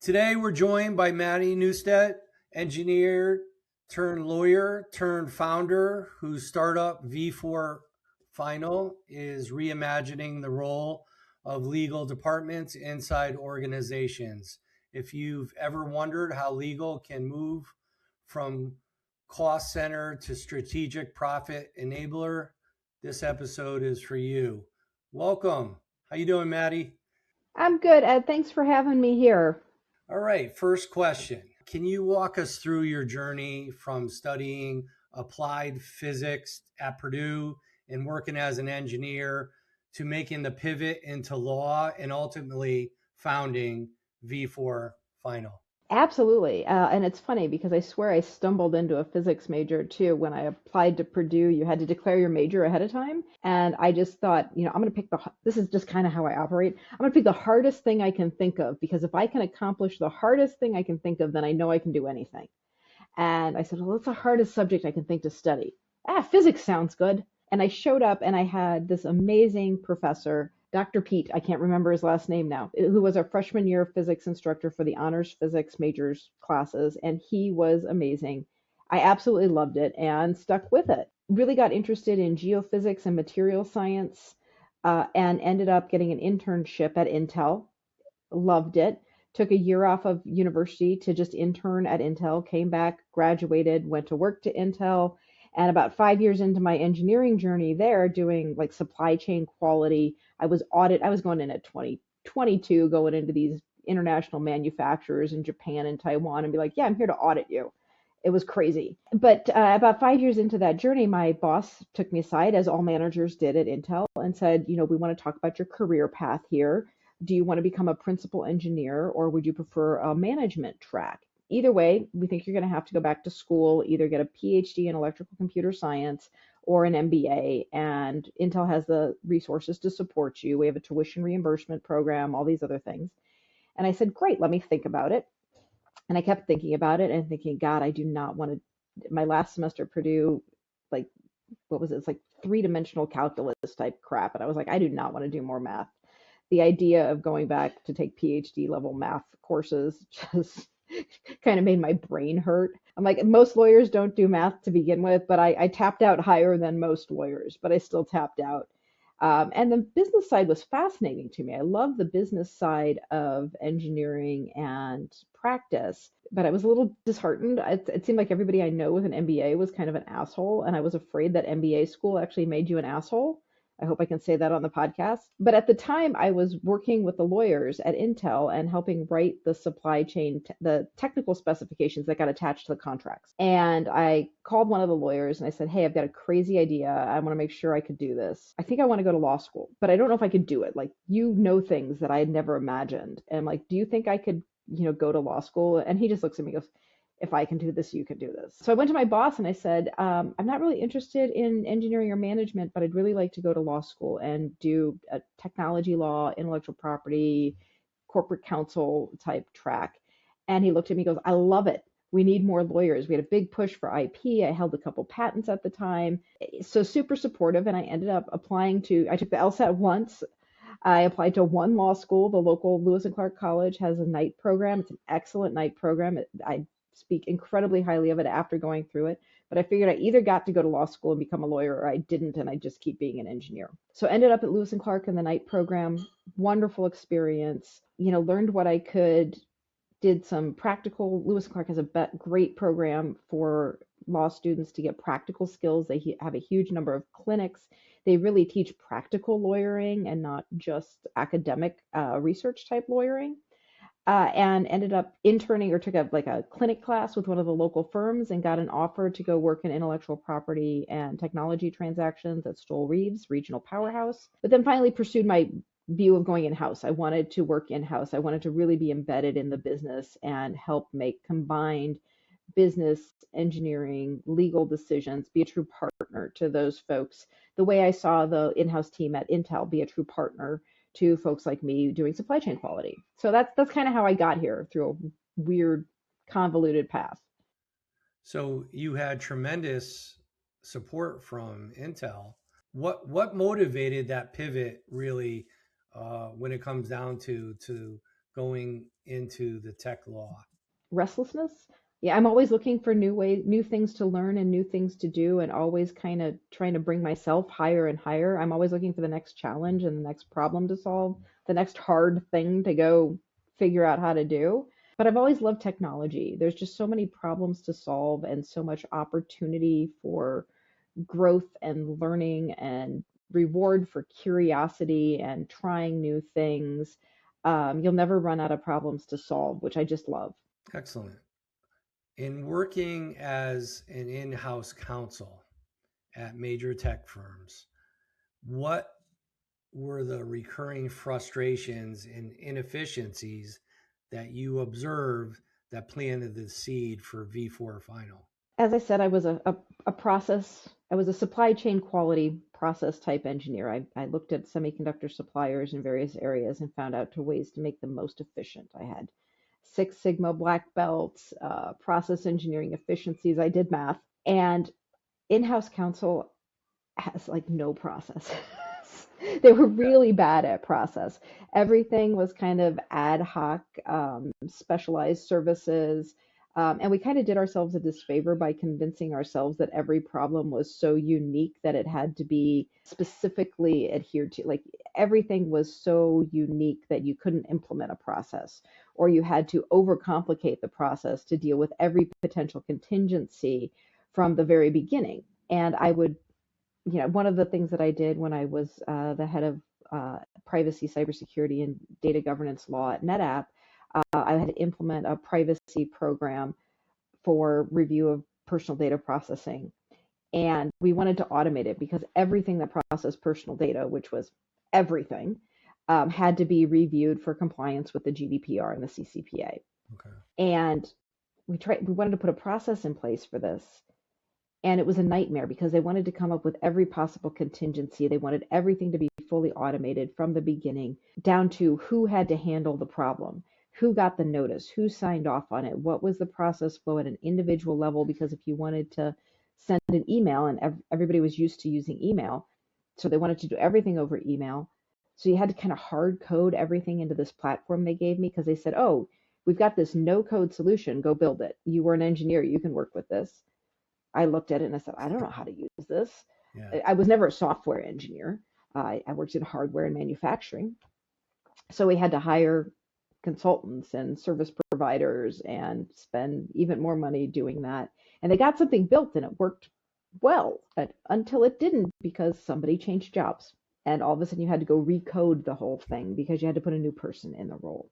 Today we're joined by Matti Neustadt, engineer turned lawyer turned founder, whose startup V4 Final is reimagining the role of legal departments inside organizations. If you've ever wondered how legal can move from cost center to strategic profit enabler, this episode is for you. Welcome. How you doing, Matti? I'm good, Ed. Thanks for having me here. All right, first question. Can you walk us through your journey from studying applied physics at Purdue and working as an engineer to making the pivot into law and ultimately founding V4 Final? Absolutely. And it's funny because I swear I stumbled into a physics major too. When I applied to Purdue, you had to declare your major ahead of time. And I just thought, I'm going to pick this is just kind of how I operate. I'm going to pick the hardest thing I can think of because if I can accomplish the hardest thing I can think of, then I know I can do anything. And I said, well, what's the hardest subject I can think to study? Physics sounds good. And I showed up and I had this amazing professor, Dr. Pete, I can't remember his last name now, who was our freshman year physics instructor for the honors physics majors classes. And he was amazing. I absolutely loved it and stuck with it. Really got interested in geophysics and material science and ended up getting an internship at Intel. Loved it. Took a year off of university to just intern at Intel, came back, graduated, went to work to Intel. And about 5 years into my engineering journey there, doing like supply chain quality, I was going in at 2022, going into these international manufacturers in Japan and Taiwan and be like, yeah, I'm here to audit you. It was crazy. But about 5 years into that journey, my boss took me aside, as all managers did at Intel, and said, we want to talk about your career path here. Do you want to become a principal engineer or would you prefer a management track? Either way, we think you're going to have to go back to school, either get a PhD in electrical computer science or an MBA. And Intel has the resources to support you. We have a tuition reimbursement program, all these other things. And I said, great, let me think about it. And I kept thinking about it and thinking, God, I do not want to. My last semester at Purdue, like, what was it? It's like three-dimensional calculus type crap. And I was like, I do not want to do more math. The idea of going back to take PhD level math courses just kind of made my brain hurt. I'm like, most lawyers don't do math to begin with, but I tapped out higher than most lawyers, but I still tapped out. And the business side was fascinating to me. I love the business side of engineering and practice, but I was a little disheartened. It seemed like everybody I know with an MBA was kind of an asshole, and I was afraid that MBA school actually made you an asshole. I hope I can say that on the podcast. But at the time, I was working with the lawyers at Intel and helping write the supply chain, the technical specifications that got attached to the contracts. And I called one of the lawyers and I said, hey, I've got a crazy idea. I want to make sure I could do this. I think I want to go to law school, but I don't know if I could do it. Like, things that I had never imagined. And I'm like, do you think I could, go to law school? And he just looks at me and goes, if I can do this, you can do this. So I went to my boss and I said, I'm not really interested in engineering or management, but I'd really like to go to law school and do a technology law, intellectual property, corporate counsel type track. And he looked at me and goes, I love it. We need more lawyers. We had a big push for IP. I held a couple patents at the time. So super supportive. And I ended up I took the LSAT once. I applied to one law school. The local Lewis and Clark College has a night program. It's an excellent night program. I speak incredibly highly of it after going through it. But I figured I either got to go to law school and become a lawyer or I didn't, and I just keep being an engineer. So I ended up at Lewis and Clark in the night program. Wonderful experience. Learned what I could. Did some practical. Lewis and Clark has a great program for law students to get practical skills. They have a huge number of clinics. They really teach practical lawyering and not just academic research type lawyering. And ended up interning or took a clinic class with one of the local firms and got an offer to go work in intellectual property and technology transactions at Stoll Reeves, regional powerhouse. But then finally pursued my view of going in-house. I wanted to work in-house. I wanted to really be embedded in the business and help make combined business, engineering, legal decisions, be a true partner to those folks. The way I saw the in-house team at Intel be a true partner to folks like me doing supply chain quality. So that's kind of how I got here, through a weird, convoluted path. So you had tremendous support from Intel. What motivated that pivot really when it comes down to going into the tech law? Restlessness. Yeah, I'm always looking for new things to learn and new things to do, and always kind of trying to bring myself higher and higher. I'm always looking for the next challenge and the next problem to solve, the next hard thing to go figure out how to do. But I've always loved technology. There's just so many problems to solve and so much opportunity for growth and learning and reward for curiosity and trying new things. You'll never run out of problems to solve, which I just love. Excellent. In working as an in-house counsel at major tech firms, what were the recurring frustrations and inefficiencies that you observed that planted the seed for V4 Final? As I said, I was a process, I was a supply chain quality process type engineer. I looked at semiconductor suppliers in various areas and found out ways to make them most efficient. I had Six Sigma black belts, process engineering efficiencies. I did math. And in-house counsel has like no process. They were really bad at process. Everything was kind of ad hoc, specialized services. And we kind of did ourselves a disfavor by convincing ourselves that every problem was so unique that it had to be specifically adhered to. Like everything was so unique that you couldn't implement a process, or you had to overcomplicate the process to deal with every potential contingency from the very beginning. And I would, one of the things that I did when I was the head of privacy, cybersecurity, and data governance law at NetApp, I had to implement a privacy program for review of personal data processing. And we wanted to automate it because everything that processed personal data, which was everything, had to be reviewed for compliance with the GDPR and the CCPA. Okay. And we wanted to put a process in place for this, and it was a nightmare because they wanted to come up with every possible contingency. They wanted everything to be fully automated from the beginning, down to who had to handle the problem, who got the notice, who signed off on it, what was the process flow at an individual level. Because if you wanted to send an email, and everybody was used to using email, so they wanted to do everything over email. So you had to kind of hard code everything into this platform they gave me, because they said, oh, we've got this no code solution, go build it. You were an engineer, you can work with this. I looked at it and I said, I don't know how to use this. Yeah. I was never a software engineer. I worked in hardware and manufacturing. So we had to hire consultants and service providers and spend even more money doing that. And they got something built and it worked well, until it didn't, because somebody changed jobs. And all of a sudden you had to go recode the whole thing because you had to put a new person in the role.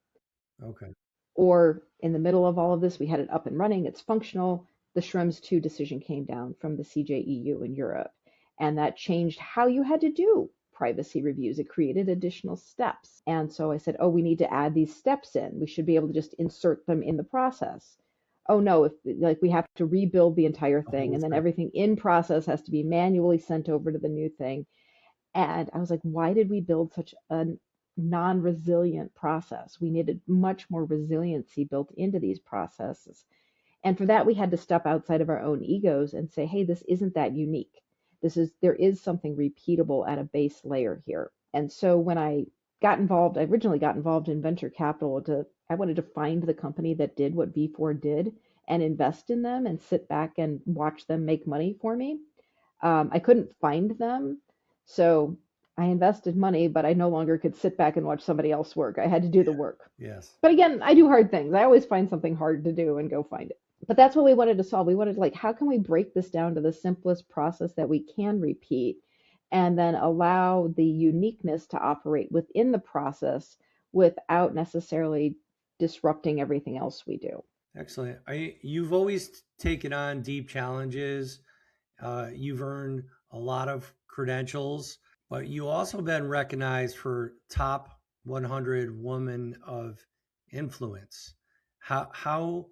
Okay. Or in the middle of all of this, we had it up and running, it's functional. The Schrems 2 decision came down from the CJEU in Europe, and that changed how you had to do privacy reviews. It created additional steps. And so I said, oh, we need to add these steps in. We should be able to just insert them in the process. Oh no, if like we have to rebuild the entire thing, and then everything in process has to be manually sent over to the new thing. And I was like, why did we build such a non-resilient process? We needed much more resiliency built into these processes. And for that, we had to step outside of our own egos and say, hey, this isn't that unique. There is something repeatable at a base layer here. And so when I originally got involved in venture capital. I wanted to find the company that did what V4 did and invest in them and sit back and watch them make money for me. I couldn't find them. So I invested money, but I no longer could sit back and watch somebody else work. I had to do the work. Yes. But again, I do hard things. I always find something hard to do and go find it. But that's what we wanted to solve. We wanted, like, how can we break this down to the simplest process that we can repeat, and then allow the uniqueness to operate within the process without necessarily disrupting everything else we do. Excellent. You've always taken on deep challenges. You've earned a lot of credentials, but you also been recognized for top 100 women of influence. How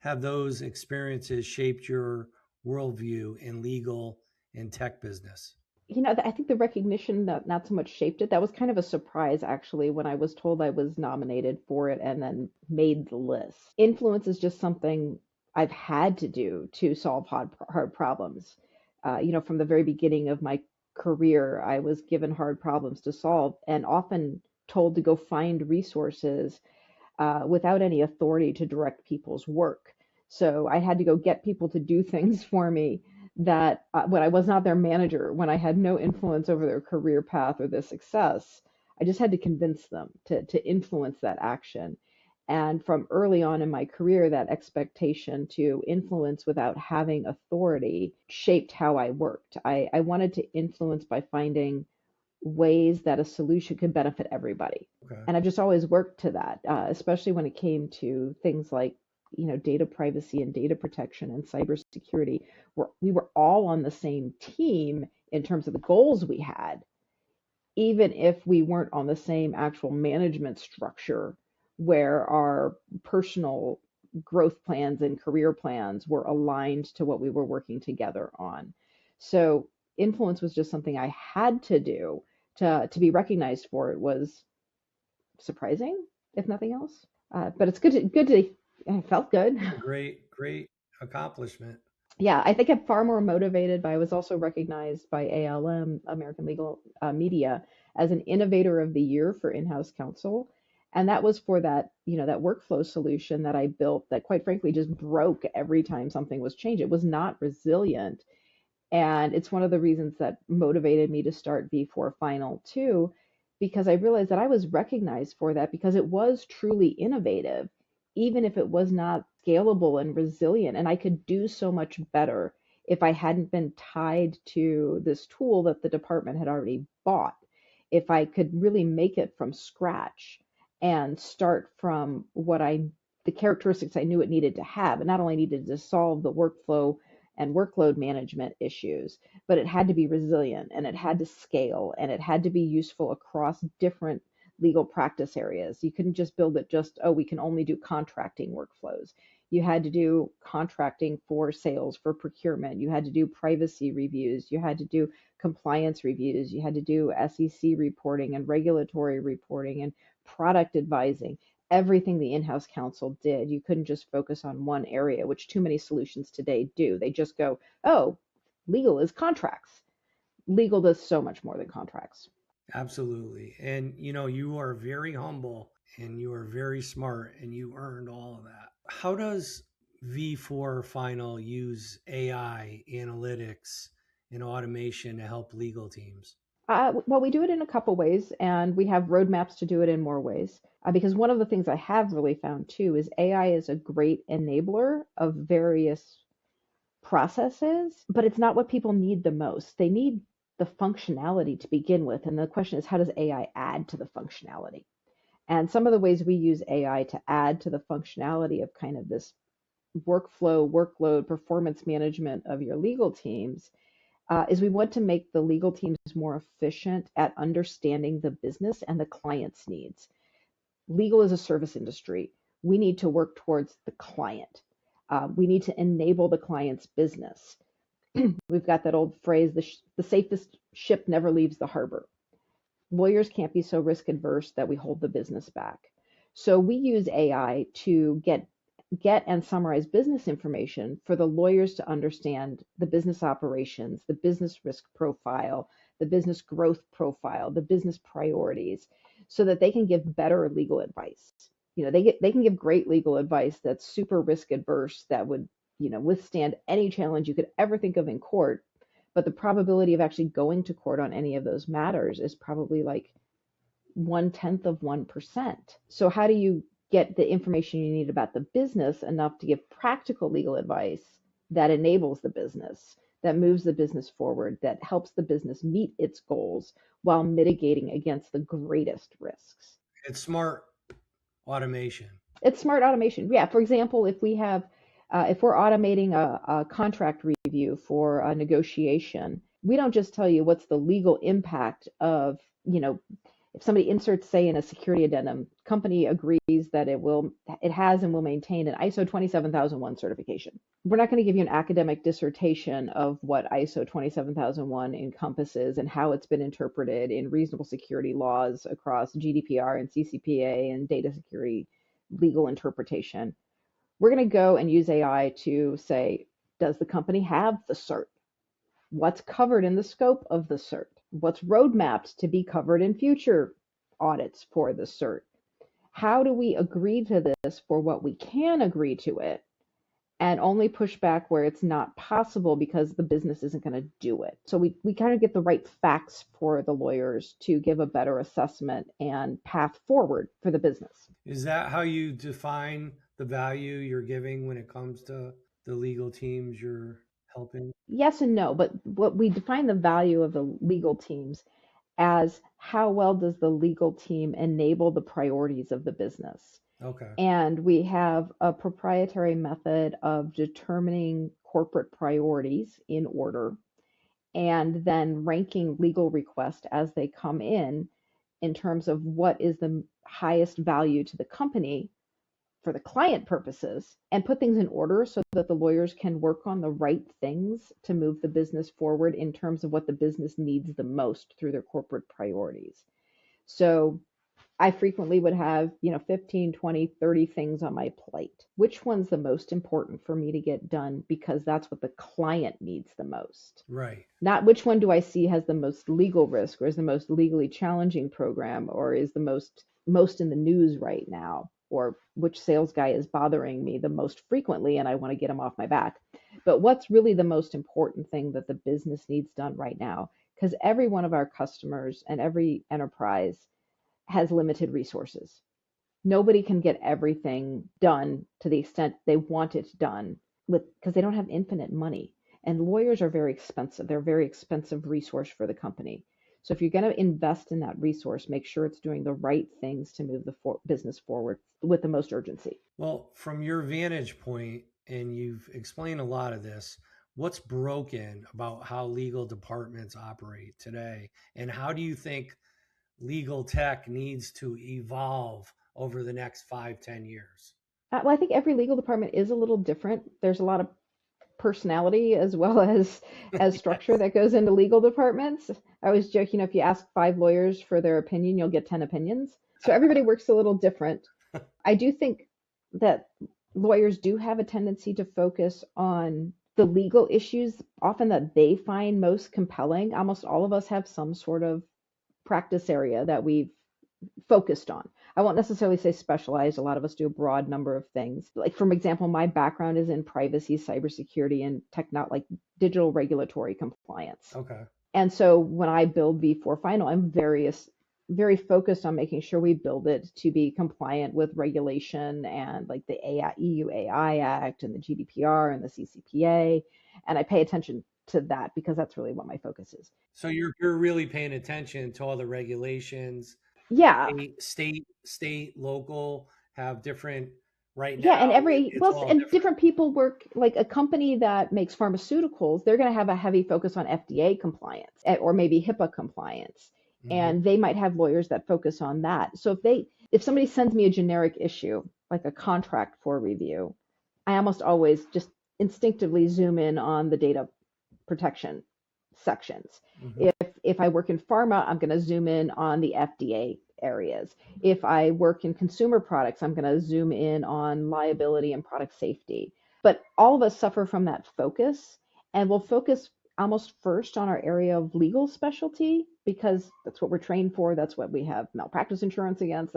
have those experiences shaped your worldview in legal and tech business? I think the recognition that not so much shaped it. That was kind of a surprise, actually, when I was told I was nominated for it and then made the list. Influence is just something I've had to do to solve hard problems. From the very beginning of my career, I was given hard problems to solve and often told to go find resources without any authority to direct people's work. So I had to go get people to do things for me that when I was not their manager, when I had no influence over their career path or their success, I just had to convince them to influence that action. And from early on in my career, that expectation to influence without having authority shaped how I worked. I wanted to influence by finding ways that a solution could benefit everybody. Okay. And I've just always worked to that, especially when it came to things like, data privacy and data protection and cybersecurity, where we were all on the same team in terms of the goals we had, even if we weren't on the same actual management structure where our personal growth plans and career plans were aligned to what we were working together on. So influence was just something I had to do. To be recognized for it was surprising, if nothing else. But it's good to it felt good. Great accomplishment. Yeah, I think I'm far more motivated, but I was also recognized by ALM, American Legal Media, as an innovator of the year for in-house counsel. And that was for that workflow solution that I built that quite frankly just broke every time something was changed. It was not resilient. And it's one of the reasons that motivated me to start V4 Final too, because I realized that I was recognized for that because it was truly innovative, even if it was not scalable and resilient. And I could do so much better if I hadn't been tied to this tool that the department had already bought. If I could really make it from scratch and start from the characteristics I knew it needed to have. It not only needed to solve the workflow and workload management issues, but it had to be resilient and it had to scale and it had to be useful across different legal practice areas. You couldn't just build it we can only do contracting workflows. You had to do contracting for sales, for procurement. You had to do privacy reviews. You had to do compliance reviews. You had to do SEC reporting and regulatory reporting and product advising, everything the in-house counsel did. You couldn't just focus on one area, which too many solutions today do. They just go, oh, legal is contracts. Legal does so much more than contracts. Absolutely. And you are very humble and you are very smart and you earned all of that. How does V4 Final use AI, analytics, and automation to help legal teams? Well, we do it in a couple ways, and we have roadmaps to do it in more ways. Because one of the things I have really found too is AI is a great enabler of various processes, but it's not what people need the most. They need the functionality to begin with. And the question is, how does AI add to the functionality? And some of the ways we use AI to add to the functionality of kind of this workflow, workload, performance management of your legal teams is we want to make the legal teams more efficient at understanding the business and the client's needs. Legal is a service industry. We need to work towards the client. We need to enable the client's business. We've got that old phrase, the safest ship never leaves the harbor. Lawyers can't be so risk adverse that we hold the business back. So we use AI to get and summarize business information for the lawyers to understand the business operations, the business risk profile, the business growth profile, the business priorities, so that they can give better legal advice. They can give great legal advice that's super risk adverse, that would, withstand any challenge you could ever think of in court, but the probability of actually going to court on any of those matters is probably like 0.1%. So how do you get the information you need about the business enough to give practical legal advice that enables the business, that moves the business forward, that helps the business meet its goals while mitigating against the greatest risks? It's smart automation. It's smart automation. Yeah. For example, if we're automating a contract review for a negotiation, we don't just tell you what's the legal impact of, if somebody inserts, say, in a security addendum, company agrees that it has and will maintain an ISO 27001 certification. We're not going to give you an academic dissertation of what ISO 27001 encompasses and how it's been interpreted in reasonable security laws across GDPR and CCPA and data security legal interpretation. We're going to go and use AI to say, does the company have the cert? What's covered in the scope of the cert? What's roadmapped to be covered in future audits for the cert? How do we agree to this for what we can agree to it and only push back where it's not possible because the business isn't going to do it? So we kind of get the right facts for the lawyers to give a better assessment and path forward for the business. Is that how you define the value you're giving when it comes to the legal teams you're helping? Yes and no, but what we define the value of the legal teams as how well does the legal team enable the priorities of the business? Okay. And we have a proprietary method of determining corporate priorities in order and then ranking legal requests as they come in terms of what is the highest value to the company for the client purposes, and put things in order so that the lawyers can work on the right things to move the business forward in terms of what the business needs the most through their corporate priorities. So I frequently would have, 15, 20, 30 things on my plate. Which one's the most important for me to get done because that's what the client needs the most? Right. Not which one do I see has the most legal risk or is the most legally challenging program or is the most in the news right now, or which sales guy is bothering me the most frequently and I want to get him off my back. But what's really the most important thing that the business needs done right now? Because every one of our customers and every enterprise has limited resources. Nobody can get everything done to the extent they want it done with because they don't have infinite money. And lawyers are very expensive. They're a very expensive resource for the company. So if you're going to invest in that resource, make sure it's doing the right things to move the business forward with the most urgency. Well, from your vantage point, and you've explained a lot of this, what's broken about how legal departments operate today? And how do you think legal tech needs to evolve over the next 5, 10 years? Well, I think every legal department is a little different. There's a lot of personality as well as structure that goes into legal departments. I always joke, if you ask 5 lawyers for their opinion, you'll get 10 opinions. So everybody works a little different. I do think that lawyers do have a tendency to focus on the legal issues often that they find most compelling. Almost all of us have some sort of practice area that we've focused on. I won't necessarily say specialized. A lot of us do a broad number of things. Like, for example, my background is in privacy, cybersecurity, and like digital regulatory compliance. Okay. And so when I build V4 Final, I'm very focused on making sure we build it to be compliant with regulation and like the EU AI Act and the GDPR and the CCPA. And I pay attention to that because that's really what my focus is. So you're really paying attention to all the regulations. Yeah. State, local have different right Yeah, and now. It's all and different. different people work like a company that makes pharmaceuticals, they're going to have a heavy focus on FDA compliance or maybe HIPAA compliance. Mm-hmm. And they might have lawyers that focus on that. So if somebody sends me a generic issue, like a contract for review, I almost always just instinctively zoom in on the data protection sections. Mm-hmm. If I work in pharma, I'm going to zoom in on the FDA areas. If I work in consumer products, I'm going to zoom in on liability and product safety. But all of us suffer from that focus, and we'll focus almost first on our area of legal specialty because that's what we're trained for. That's what we have malpractice insurance against.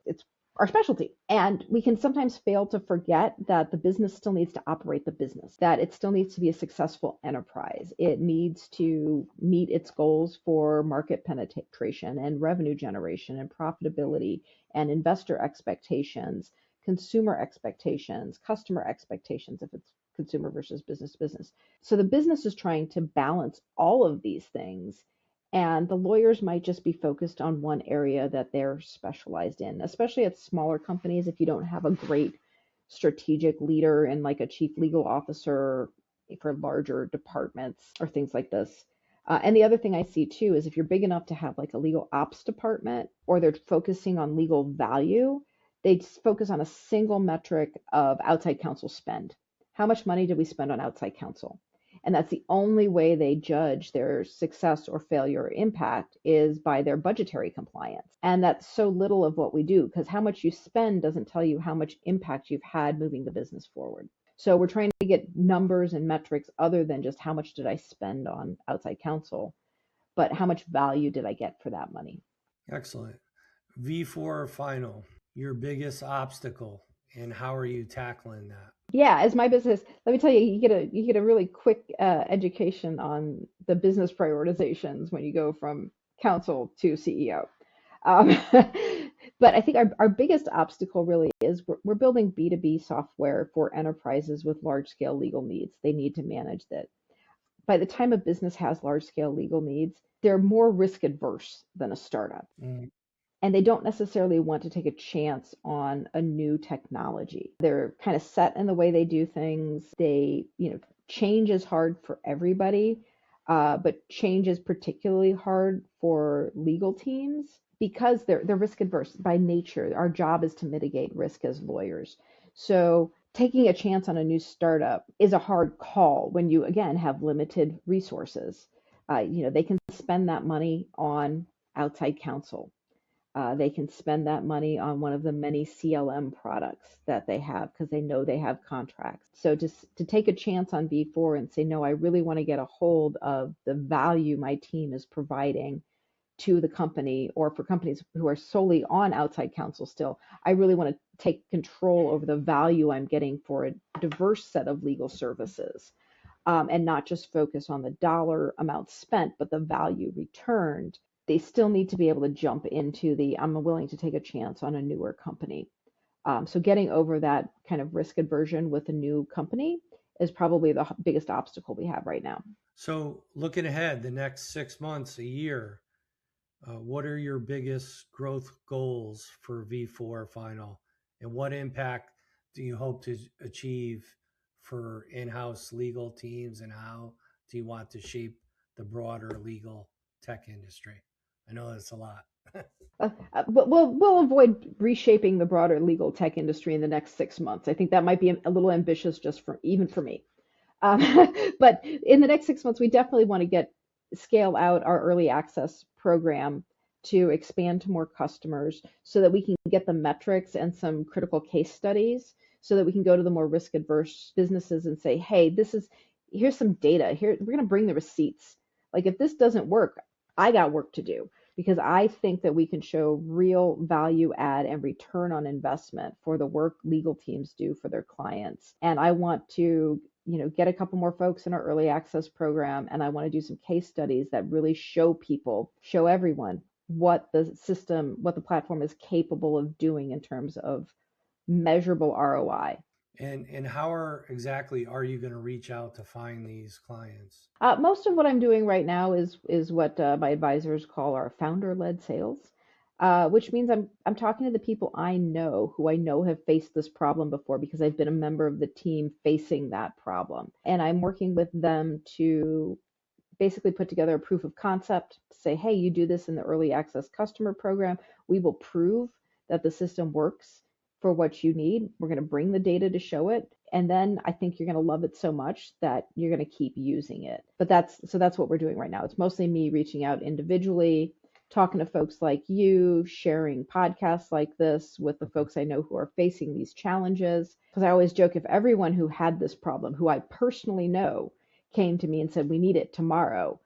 It's our specialty. And we can sometimes fail to forget that the business still needs to operate the business, that it still needs to be a successful enterprise. It needs to meet its goals for market penetration and revenue generation and profitability and investor expectations, consumer expectations, customer expectations, if it's consumer versus business to business. So the business is trying to balance all of these things, and the lawyers might just be focused on one area that they're specialized in, especially at smaller companies. If you don't have a great strategic leader and like a chief legal officer for larger departments or things like this. And the other thing I see too is if you're big enough to have like a legal ops department or they're focusing on legal value, they focus on a single metric of outside counsel spend. How much money did we spend on outside counsel? And that's the only way they judge their success or failure or impact is by their budgetary compliance. And that's so little of what we do because how much you spend doesn't tell you how much impact you've had moving the business forward. So we're trying to get numbers and metrics other than just how much did I spend on outside counsel, but how much value did I get for that money? Excellent. V4 Final. your biggest obstacle and how are you tackling that? Yeah, as my business, let me tell you, you get a really quick education on the business prioritizations when you go from counsel to CEO. Um, but I think our biggest obstacle really is we're building B2B software for enterprises with large scale legal needs. They need to manage that. By the time a business has large scale legal needs, they're more risk adverse than a startup. Mm. And they don't necessarily want to take a chance on a new technology. They're kind of set in the way they do things. Change is hard for everybody, but change is particularly hard for legal teams because they're risk adverse by nature. Our job is to mitigate risk as lawyers. So taking a chance on a new startup is a hard call when you again have limited resources. They can spend that money on outside counsel. They can spend that money on one of the many CLM products that they have because they know they have contracts. So to take a chance on V4 and say, no, I really want to get a hold of the value my team is providing to the company, or for companies who are solely on outside counsel still, I really want to take control over the value I'm getting for a diverse set of legal services, and not just focus on the dollar amount spent, but the value returned. They still need to be able to jump into the I'm willing to take a chance on a newer company. So getting over that kind of risk aversion with a new company is probably the biggest obstacle we have right now. So, looking ahead, the next 6 months, a year, what are your biggest growth goals for V4 Final? And what impact do you hope to achieve for in house legal teams? And how do you want to shape the broader legal tech industry? I know that's a lot. But we'll avoid reshaping the broader legal tech industry in the next 6 months. I think that might be a little ambitious just for even for me. Um, but in the next 6 months, we definitely want to scale out our early access program to expand to more customers so that we can get the metrics and some critical case studies so that we can go to the more risk adverse businesses and say, hey, here's some data. Here, we're going to bring the receipts. Like if this doesn't work, I got work to do because I think that we can show real value add and return on investment for the work legal teams do for their clients. And I want to get a couple more folks in our early access program, and I want to do some case studies that really show everyone what the platform is capable of doing in terms of measurable ROI. And exactly are you going to reach out to find these clients? Most of what I'm doing right now is what my advisors call our founder-led sales, which means I'm talking to the people I know who I know have faced this problem before because I've been a member of the team facing that problem, and I'm working with them to basically put together a proof of concept to say, hey, you do this in the early access customer program. We will prove that the system works for what you need. We're going to bring the data to show it. And then I think you're going to love it so much that you're going to keep using it. But that's what we're doing right now. It's mostly me reaching out individually, talking to folks like you, sharing podcasts like this with the folks I know who are facing these challenges. Because I always joke if everyone who had this problem, who I personally know, came to me and said, we need it tomorrow,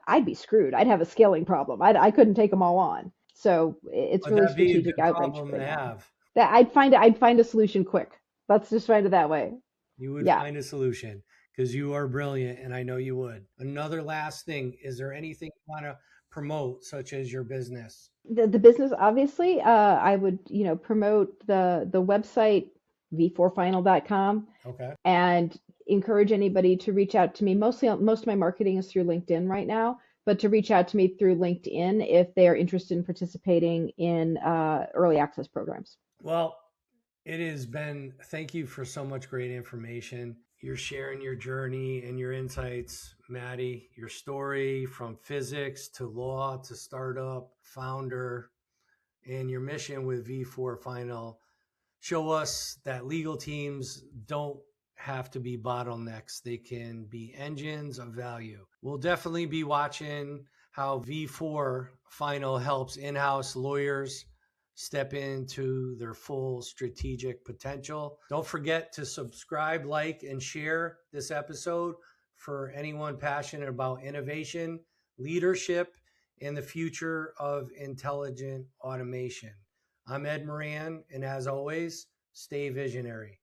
I'd be screwed. I'd have a scaling problem. I couldn't take them all on. So it's Would really that be a strategic good outreach problem right to now. have? That I'd find a solution quick. Let's just find it that way. You would Yeah. find a solution because you are brilliant and I know you would. Another last thing, is there anything you want to promote, such as your business? The business, obviously, I would, promote the website v4final.com Okay. and encourage anybody to reach out to me. Most of my marketing is through LinkedIn right now, but to reach out to me through LinkedIn if they are interested in participating in early access programs. Well, it has been, thank you for so much great information. You're sharing your journey and your insights, Matti, your story from physics to law to startup, founder, and your mission with V4 Final. Show us that legal teams don't have to be bottlenecks. They can be engines of value. We'll definitely be watching how V4 Final helps in-house lawyers step into their full strategic potential. Don't forget to subscribe, like, and share this episode for anyone passionate about innovation, leadership, and the future of intelligent automation. I'm Ed Moran, and as always, stay visionary.